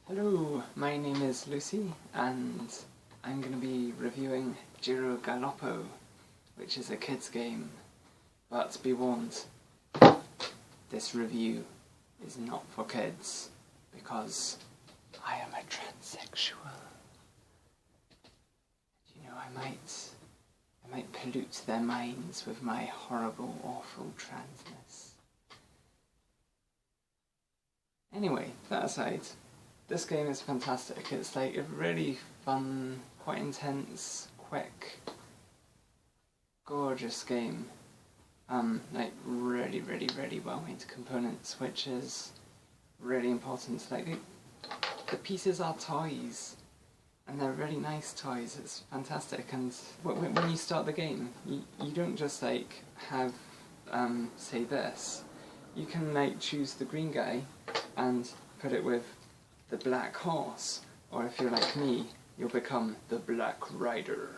Hello, my name is Lucy and I'm going to be reviewing Giro Galoppo, which is a kids game, but be warned, this review is not for kids because I am a transsexual. You know, I might pollute their minds with my horrible, awful transness. Anyway, that aside, this game is fantastic. It's like a really fun, quite intense, quick, gorgeous game. Like really well made components, which is really important. Like the pieces are toys, and they're really nice toys. It's fantastic. And when you start the game, you don't just like have say this. You can like choose the green guy and put it with the black horse, or if you're like me, you'll become the Black Rider.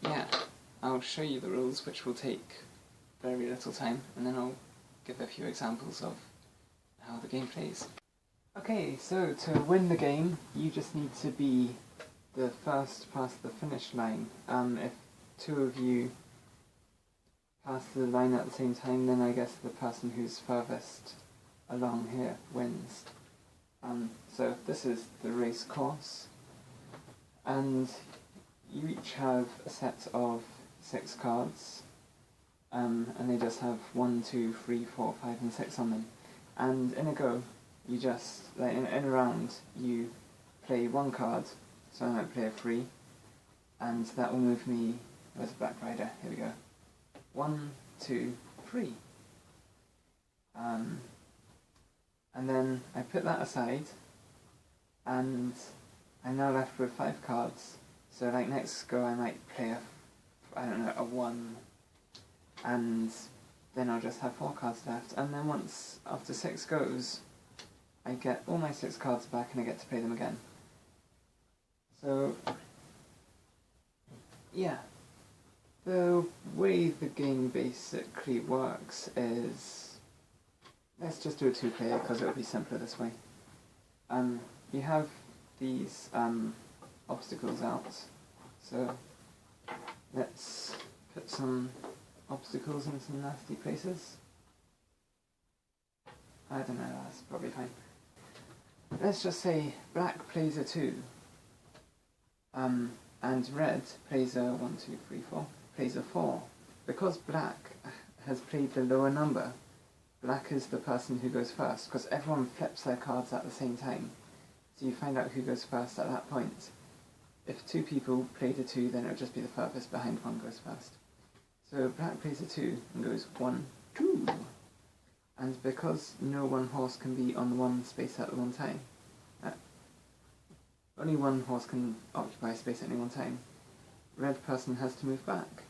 Yeah, I'll show you the rules, which will take very little time, and then I'll give a few examples of how the game plays. Okay, so to win the game, you just need to be the first past the finish line. If two of you pass the line at the same time, then I guess the person who's furthest along here wins. So this is the race course, and you each have a set of 6 cards, and they just have 1, 2, 3, 4, 5 and 6 on them. And in a go, you just, like in a round, you play 1 card, so I might play a 3, and that will move me as a Black Rider. Here we go. 1, 2, 3. And then I put that aside, and I'm now left with 5 cards. So like next go I might play a 1, and then I'll just have 4 cards left. And then once, after 6 goes, I get all my 6 cards back and I get to play them again. So, yeah. The way the game basically works is, let's just do a 2-player because it'll be simpler this way. You have these obstacles out, so let's put some obstacles in some nasty places. I don't know, that's probably fine. Let's just say black plays a 2, and red plays a 1, 2, 3, 4, plays a 4. Because black has played the lower number, black is the person who goes first, because everyone flips their cards at the same time. So you find out who goes first at that point. If 2 people played a 2, then it would just be the furthest behind one goes first. So black plays a 2 and goes 1, 2. And because no one horse can be on the one space at one time, only one horse can occupy space at any one time, red person has to move back.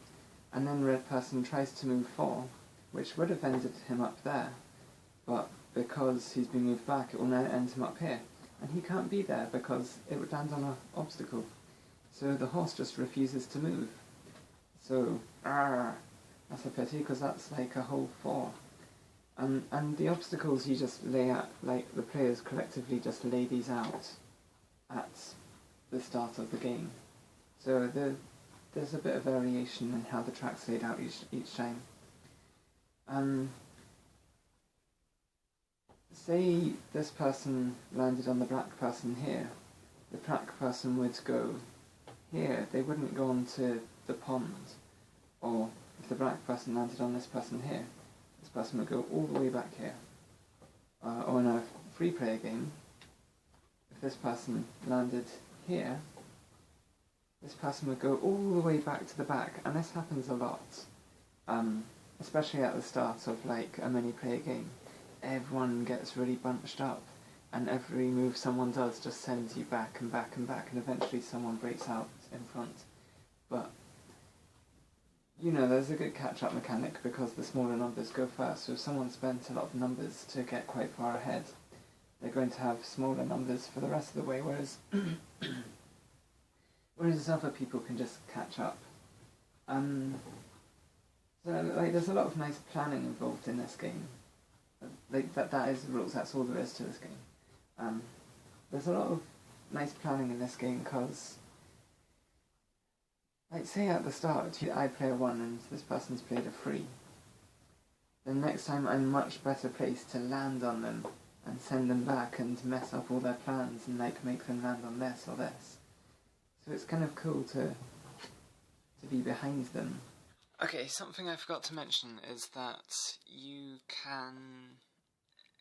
And then red person tries to move 4, which would have ended him up there, but because he's been moved back, it will now end him up here. And he can't be there because it would land on an obstacle. So the horse just refuses to move. So, that's a pity, because that's like a whole 4. And the obstacles you just lay out, like the players collectively just lay these out at the start of the game. So there's a bit of variation in how the track's laid out each time. Say this person landed on the black person here, the black person would go here, they wouldn't go on to the pond. Or if the black person landed on this person here, this person would go all the way back here. Or in a 3-player game, if this person landed here, this person would go all the way back to the back, and this happens a lot. Especially at the start of like a many-player game. Everyone gets really bunched up, and every move someone does just sends you back and back and back, and eventually someone breaks out in front. But, you know, there's a good catch-up mechanic because the smaller numbers go first, so if someone spent a lot of numbers to get quite far ahead, they're going to have smaller numbers for the rest of the way, whereas other people can just catch up. So like, there's a lot of nice planning involved in this game. like that is the rules, that's all there is to this game. There's a lot of nice planning in this game because, like, say at the start I play a 1 and this person's played a 3. Then next time I'm much better placed to land on them and send them back and mess up all their plans and like make them land on this or this. So it's kind of cool to be behind them. Okay, something I forgot to mention is that you can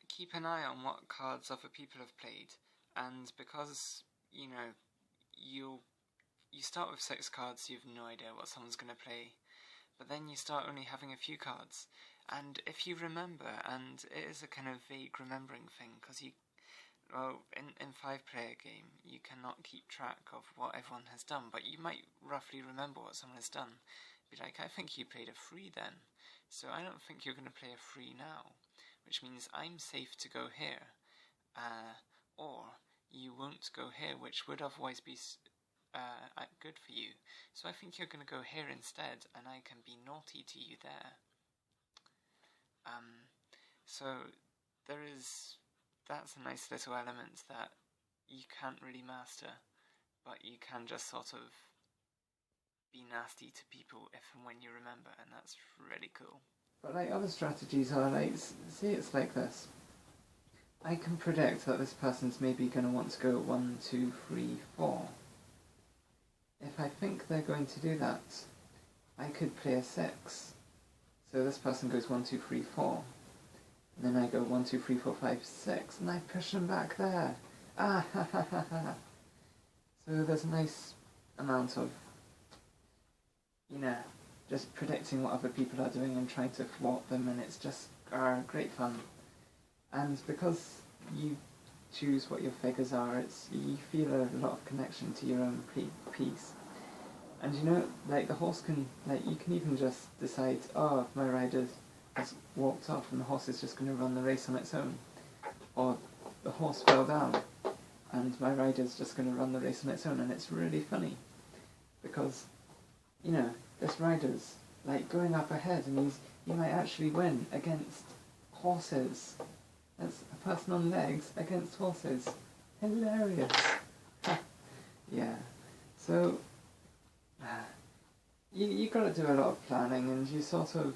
keep an eye on what cards other people have played, and because, you know, you start with 6 cards, so you have no idea what someone's going to play, but then you start only having a few cards, and if you remember, and it is a kind of vague remembering thing, because well, in 5-player game, you cannot keep track of what everyone has done, but you might roughly remember what someone has done. Be like, I think you played a 3 then, so I don't think you're going to play a 3 now, which means I'm safe to go here, or you won't go here, which would otherwise be good for you, so I think you're going to go here instead, and I can be naughty to you there. So that's a nice little element that you can't really master, but you can just sort of be nasty to people if and when you remember, and that's really cool. But like other strategies are like, see, it's like this. I can predict that this person's maybe going to want to go 1, 2, 3, 4. If I think they're going to do that, I could play a 6. So this person goes 1, 2, 3, 4. And then I go 1, 2, 3, 4, 5, 6, and I push them back there. Ah, ha, ha, ha, ha. So there's a nice amount of, you know, just predicting what other people are doing and trying to thwart them, and it's just great fun. And because you choose what your figures are, you feel a lot of connection to your own piece. And you know, like the horse can, like you can even just decide, oh, my rider has walked off and the horse is just going to run the race on its own. Or the horse fell down and my rider's just going to run the race on its own, and it's really funny. Because, you know, this rider's like going up ahead and he might actually win against horses. That's a person on legs against horses. Hilarious. Yeah. So you got to do a lot of planning, and you sort of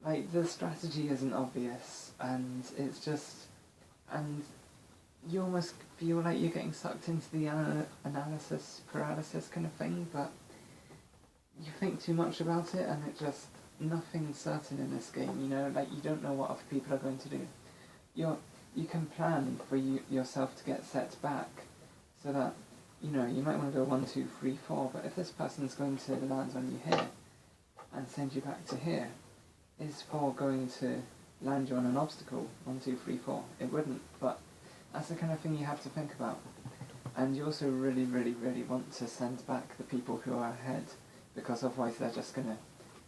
like the strategy isn't obvious, and it's just, and you almost feel like you're getting sucked into the analysis paralysis kind of thing, but you think too much about it, and it just, nothing's certain in this game, you know, like you don't know what other people are going to do. You can plan for yourself to get set back, so that, you know, you might want to go 1, 2, 3, 4, but if this person's going to land on you here, and send you back to here, is 4 going to land you on an obstacle, 1, 2, 3, 4? It wouldn't, but that's the kind of thing you have to think about. And you also really, really, really want to send back the people who are ahead, because otherwise they're just going to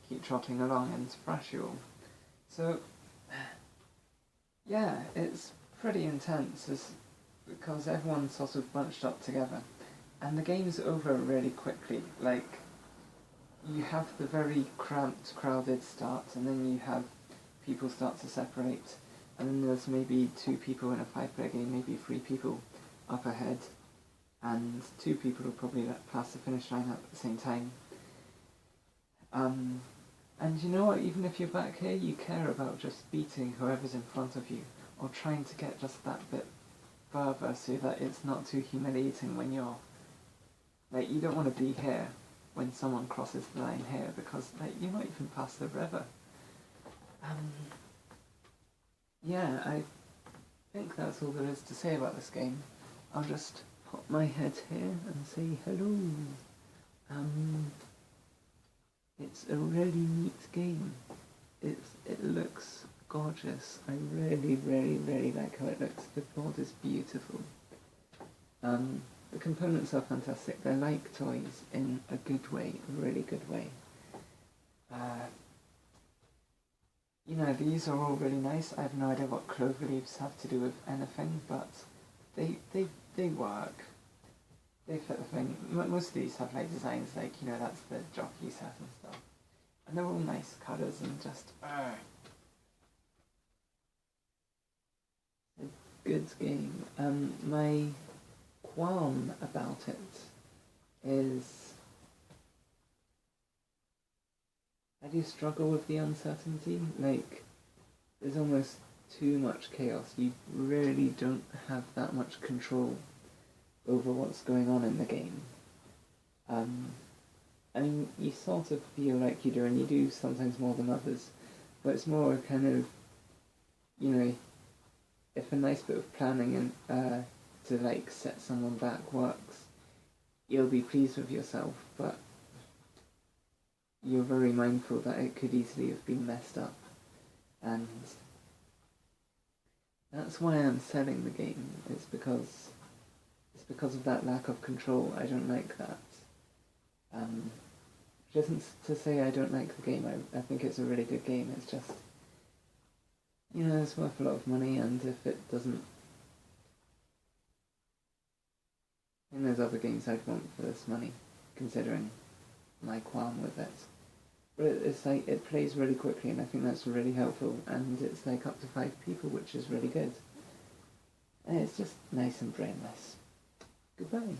keep trotting along and thrash you all. So, yeah, it's pretty intense, because everyone's sort of bunched up together. And the game's over really quickly. Like, you have the very cramped, crowded start, and then you have people start to separate, and then there's maybe 2 people in a 5-player game, maybe 3 people up ahead, and 2 people will probably pass the finish line at the same time. And you know what, even if you're back here, you care about just beating whoever's in front of you, or trying to get just that bit further so that it's not too humiliating when you're, like, you don't want to be here when someone crosses the line here, because like you might even pass the river. Yeah, I think that's all there is to say about this game. I'll just pop my head here and say hello. It's a really neat game. It looks gorgeous. I really, really, really like how it looks. The board is beautiful. The components are fantastic. They're like toys in a good way, a really good way. You know, these are all really nice. I have no idea what clover leaves have to do with anything, but they work. They fit the thing. Most of these have like designs like, you know, that's the jockey set and stuff. And they're all nice colours and just a good game. My qualm about it is I do struggle with the uncertainty. Like, there's almost too much chaos. You really don't have that much control over what's going on in the game. I mean, you sort of feel like you do, and you do sometimes more than others, but it's more a kind of, you know, if a nice bit of planning and to like set someone back works, you'll be pleased with yourself, but you're very mindful that it could easily have been messed up, and that's why I'm selling the game. It's because of that lack of control. I don't like that. Which isn't to say I don't like the game. I think it's a really good game. It's just, you know, it's worth a lot of money, and if it doesn't, I think there's other games I'd want for this money, considering my qualm with it. But it's like, it plays really quickly, and I think that's really helpful, and it's like up to 5 people, which is really good. And it's just nice and brainless. Goodbye.